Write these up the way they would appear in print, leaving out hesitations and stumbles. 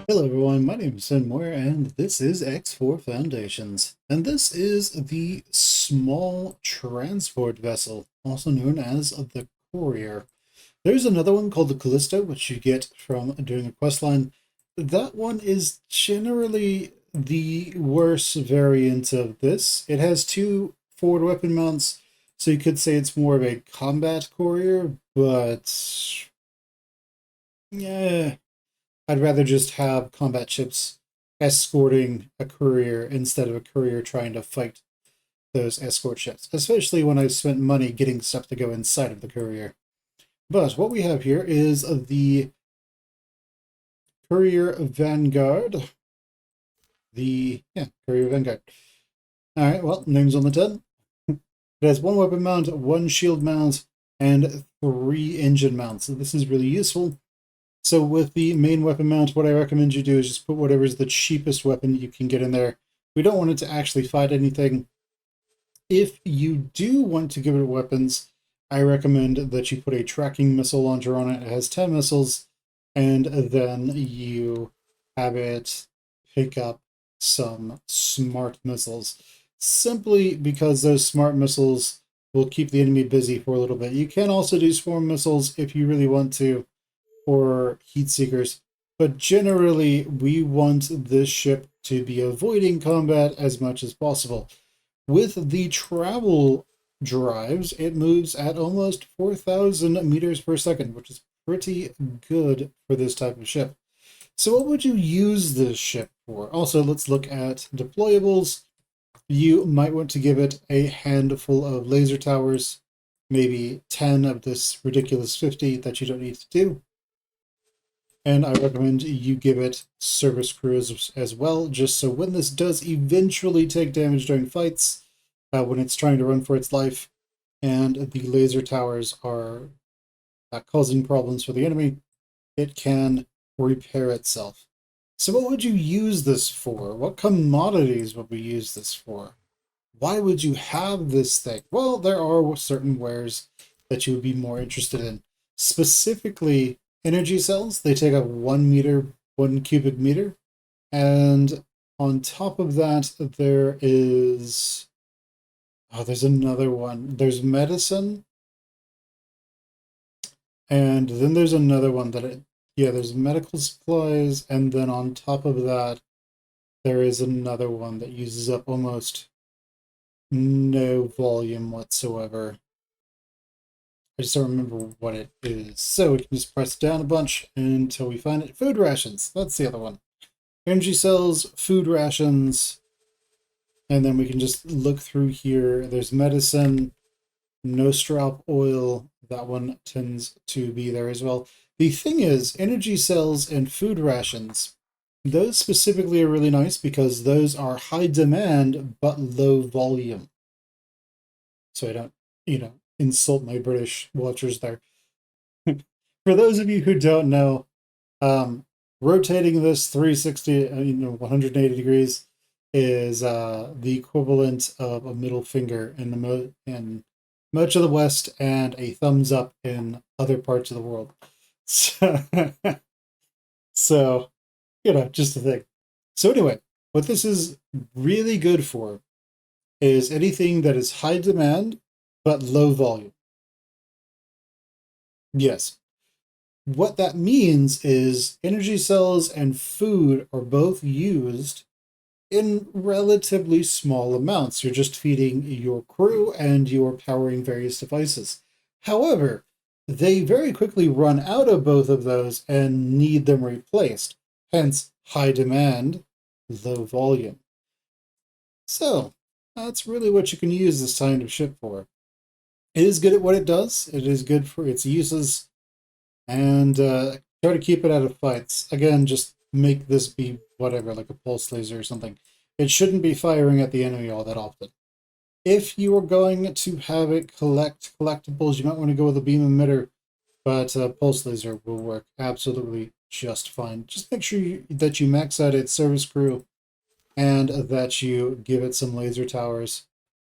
Hello everyone, my name is Muir and this is X4 Foundations. And this is the small transport vessel, also known as the Courier. There's another one called the Callisto, which you get from doing a quest line. That one is generally the worse variant of this. It has two forward weapon mounts, so you could say it's more of a combat courier, but yeah, I'd rather just have combat ships escorting a courier instead of a courier trying to fight those escort ships, especially when I've spent money getting stuff to go inside of the courier. But what we have here is the Courier Vanguard. Courier Vanguard. Alright, well, name's on the tin. It has one weapon mount, one shield mount, and three engine mounts. So this is really useful. So with the main weapon mount, what I recommend you do is just put whatever is the cheapest weapon you can get in there. We don't want it to actually fight anything. If you do want to give it weapons, I recommend that you put a tracking missile launcher on it. It has 10 missiles, and then you have it pick up some smart missiles. Simply because those smart missiles will keep the enemy busy for a little bit. You can also do swarm missiles if you really want to, or heat seekers, but generally we want this ship to be avoiding combat as much as possible. With the travel drives, it moves at almost 4,000 meters per second, which is pretty good for this type of ship. So what would you use this ship for? Also, let's look at deployables. You might want to give it a handful of laser towers, maybe 10 of this ridiculous 50 that you don't need to do. And I recommend you give it service crews as well, just so when this does eventually take damage during fights, when it's trying to run for its life, and the laser towers are causing problems for the enemy, it can repair itself. So what would you use this for? What commodities would we use this for? Why would you have this thing? Well, there are certain wares that you would be more interested in. Specifically, energy cells. They take up 1 meter, 1 cubic meter. And on top of that, there's another one. There's medicine. And then there's another one there's medical supplies. And then on top of that, there is another one that uses up almost no volume whatsoever. I just don't remember what it is. So we can just press down a bunch until we find it. Food rations. That's the other one. Energy cells, food rations, and then we can just look through here. There's medicine, no strap oil. That one tends to be there as well. The thing is, energy cells and food rations, those specifically are really nice because those are high demand but low volume. So I don't, insult my British watchers there. For those of you who don't know, rotating this 360, 180 degrees is the equivalent of a middle finger in much of the West and a thumbs up in other parts of the world. So, so just a thing. So anyway, what this is really good for is anything that is high demand but low volume. Yes. What that means is energy cells and food are both used in relatively small amounts. You're just feeding your crew and you're powering various devices. However, they very quickly run out of both of those and need them replaced. Hence, high demand, low volume. So, that's really what you can use this kind of ship for. It is good at what it does. It is good for its uses, and try to keep it out of fights. Again, just make this be whatever, like a pulse laser or something. It shouldn't be firing at the enemy all that often. If you are going to have it collect collectibles, you might want to go with a beam emitter, but pulse laser will work absolutely just fine. Just make sure that you max out its service crew and that you give it some laser towers.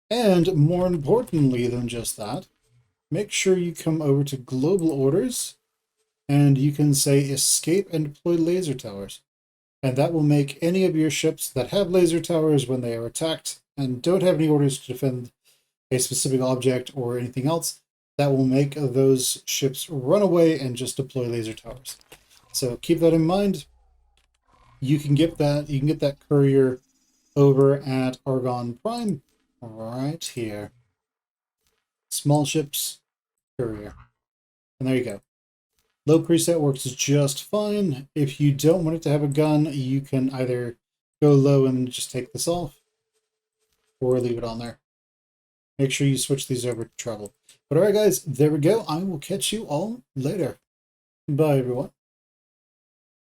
And more importantly than just that, make sure you come over to global orders and you can say escape and deploy laser towers. And that will make any of your ships that have laser towers when they are attacked and don't have any orders to defend a specific object or anything else, that will make those ships run away and just deploy laser towers. So keep that in mind. You can get that courier over at Argon Prime right here. Small ships, courier. And there you go. Low preset works just fine. If you don't want it to have a gun, you can either go low and just take this off, or leave it on there. Make sure you switch these over to travel. But alright guys, there we go. I will catch you all later. Bye everyone.